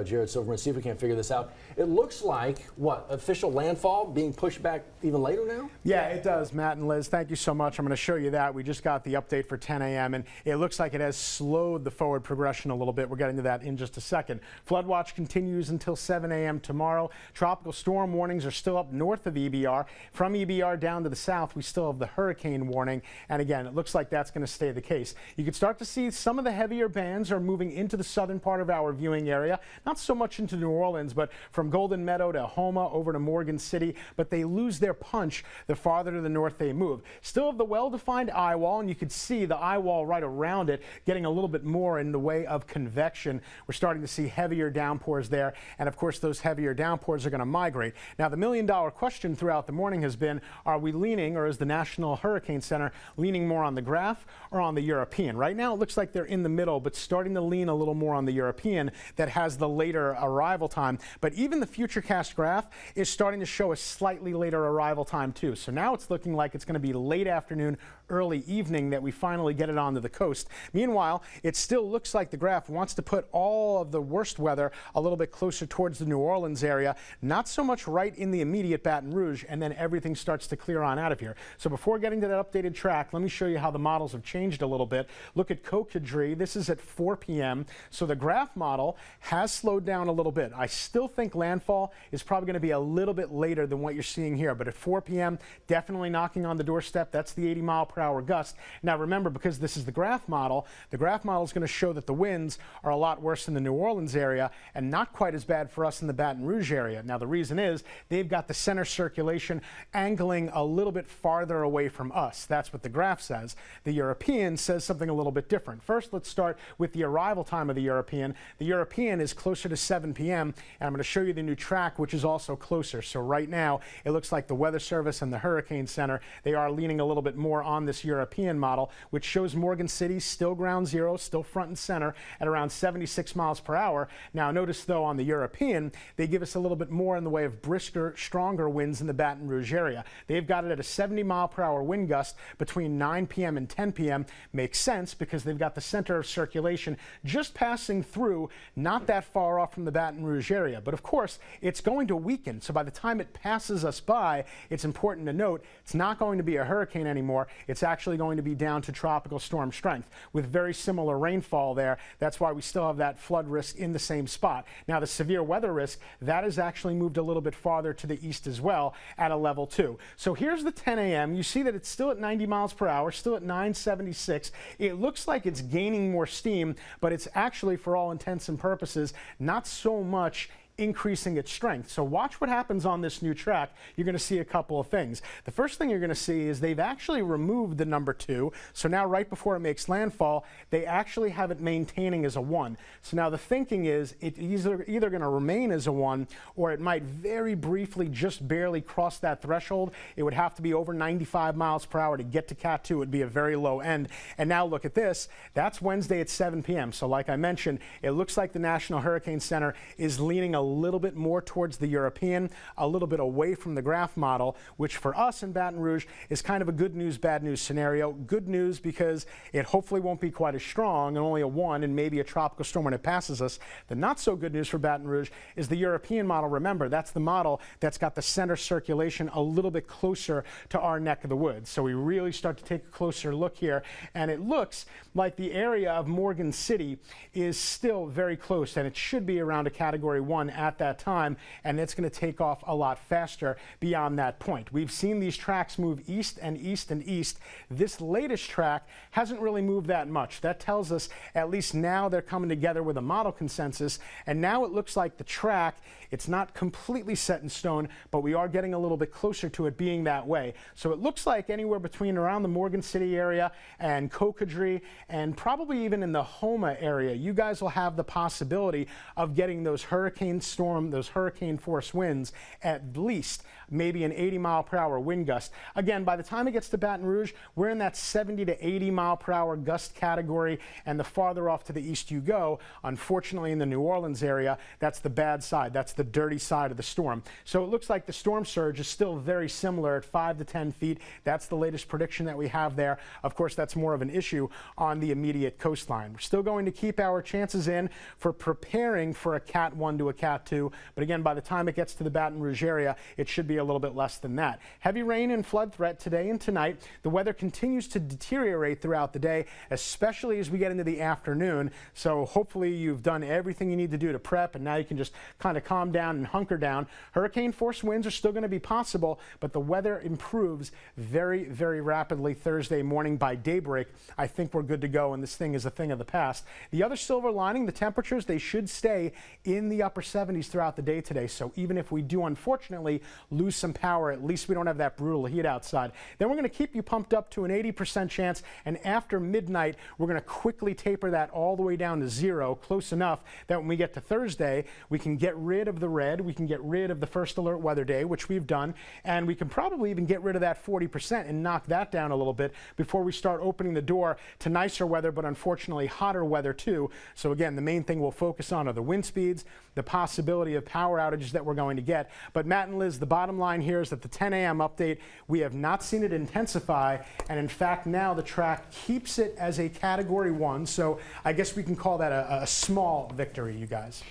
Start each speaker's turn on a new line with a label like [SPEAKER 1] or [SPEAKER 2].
[SPEAKER 1] Jared Silverman, see if we can't figure this out. It looks like, what, official landfall being pushed back even later now?
[SPEAKER 2] Yeah, it does, Matt and Liz. Thank you so much. I'm going to show you that. We just got the update for 10 a.m. and it looks like it has slowed the forward progression a little bit. We're getting to that in just a second. Flood watch continues until 7 a.m. tomorrow. Tropical storm warnings are still up north of EBR. From EBR down to the south, we still have the hurricane warning. And again, it looks like that's going to stay the case. You can start to see some of the heavier bands are moving into the southern part of our viewing area. Not so much into New Orleans, but from Golden Meadow to Houma over to Morgan City, but they lose their punch the farther to the north they move. Still have the well-defined eye wall, and you can see the eye wall right around it getting a little bit more in the way of convection. We're starting to see heavier downpours there, and of course those heavier downpours are going to migrate. Now the million-dollar question throughout the morning has been, are we leaning, or is the National Hurricane Center leaning more on the graph or on the European? Right now it looks like they're in the middle, but starting to lean a little more on the European that has the later arrival time. But even the Futurecast graph is starting to show a slightly later arrival time too. So now it's looking like it's going to be late afternoon, early evening that we finally get it onto the coast. Meanwhile, it still looks like the graph wants to put all of the worst weather a little bit closer towards the New Orleans area, not so much right in the immediate Baton Rouge, and then everything starts to clear on out of here. So before getting to that updated track, let me show you how the models have changed a little bit. Look at Cocodrie. This is at 4 p.m. So the graph model has slowed down a little bit. I still think landfall is probably going to be a little bit later than what you're seeing here, but at 4 p.m. definitely knocking on the doorstep. That's the 80-mile-per-hour gust. Now remember, because this is the graph model is going to show that the winds are a lot worse in the New Orleans area and not quite as bad for us in the Baton Rouge area. Now the reason is they've got the center circulation angling a little bit farther away from us. That's what the graph says. The European says something a little bit different. First, let's start with the arrival time of the European. The European is closer to 7 p.m. and I'm going to show you the new track, which is also closer. So right now it looks like the Weather Service and the Hurricane Center, they are leaning a little bit more on this European model, which shows Morgan City still ground zero, still front and center at around 76 miles per hour. Now notice though on the European, they give us a little bit more in the way of brisker, stronger winds in the Baton Rouge area. They've got it at a 70-mile-per-hour wind gust between 9 p.m. and 10 p.m. Makes sense because they've got the center of circulation just passing through, not that far off from the Baton Rouge area. But of course, it's going to weaken. So by the time it passes us by, it's important to note it's not going to be a hurricane anymore. It's actually going to be down to tropical storm strength with very similar rainfall there. That's why we still have that flood risk in the same spot. Now the severe weather risk, that has actually moved a little bit farther to the east as well at a level 2. So here's the 10 a.m. You see that it's still at 90 miles per hour, still at 976. It looks like it's gaining more steam, but it's actually, for all intents and purposes, not so much increasing its strength. So watch what happens on this new track. You're going to see a couple of things. The first thing you're going to see is they've actually removed the number 2. So now right before it makes landfall, they actually have it maintaining as a 1. So now the thinking is it's either going to remain as a 1 or it might very briefly just barely cross that threshold. It would have to be over 95 miles per hour to get to Cat 2. It would be a very low end. And now look at this. That's Wednesday at 7 p.m. So like I mentioned, it looks like the National Hurricane Center is leaning a little bit more towards the European, a little bit away from the graph model, which for us in Baton Rouge is kind of a good news, bad news scenario. Good news because it hopefully won't be quite as strong and only a 1 and maybe a tropical storm when it passes us. The not so good news for Baton Rouge is the European model. Remember, that's the model that's got the center circulation a little bit closer to our neck of the woods. So we really start to take a closer look here, and it looks like the area of Morgan City is still very close, and it should be around a Category 1 at that time, and it's going to take off a lot faster beyond that point. We've seen these tracks move east and east and east. This latest track hasn't really moved that much. That tells us at least now they're coming together with a model consensus, and now it looks like the track, it's not completely set in stone, but we are getting a little bit closer to it being that way. So it looks like anywhere between around the Morgan City area and Cocodrie and probably even in the Houma area, you guys will have the possibility of getting those hurricane storm, those hurricane force winds, at least maybe an 80-mile-per-hour wind gust. Again, by the time it gets to Baton Rouge, we're in that 70 to 80-mile-per-hour gust category, and the farther off to the east you go, unfortunately in the New Orleans area, that's the bad side. That's the dirty side of the storm. So it looks like the storm surge is still very similar at 5 to 10 feet. That's the latest prediction that we have there. Of course, that's more of an issue on the immediate coastline. We're still going to keep our chances in for preparing for a Cat 1 to a Cat 2, but again, by the time it gets to the Baton Rouge area, it should be a little bit less than that. Heavy rain and flood threat today and tonight. The weather continues to deteriorate throughout the day, especially as we get into the afternoon. So hopefully you've done everything you need to do to prep, and now you can just kind of calm down and hunker down. Hurricane force winds are still going to be possible, but the weather improves very, very rapidly Thursday morning. By daybreak, I think we're good to go, and this thing is a thing of the past. The other silver lining, the temperatures, they should stay in the upper 70s throughout the day today. So even if we do unfortunately lose some power, at least we don't have that brutal heat outside. Then we're going to keep you pumped up to an 80% chance, and after midnight, we're going to quickly taper that all the way down to 0, close enough that when we get to Thursday, we can get rid of the red, we can get rid of the first alert weather day, which we've done, and we can probably even get rid of that 40% and knock that down a little bit before we start opening the door to nicer weather, but unfortunately hotter weather too. So again, the main thing we'll focus on are the wind speeds, the possibility of power outages that we're going to get. But Matt and Liz, the bottom line here is that the 10 a.m. update, we have not seen it intensify, and in fact now the track keeps it as a Category 1, so I guess we can call that a small victory, you guys.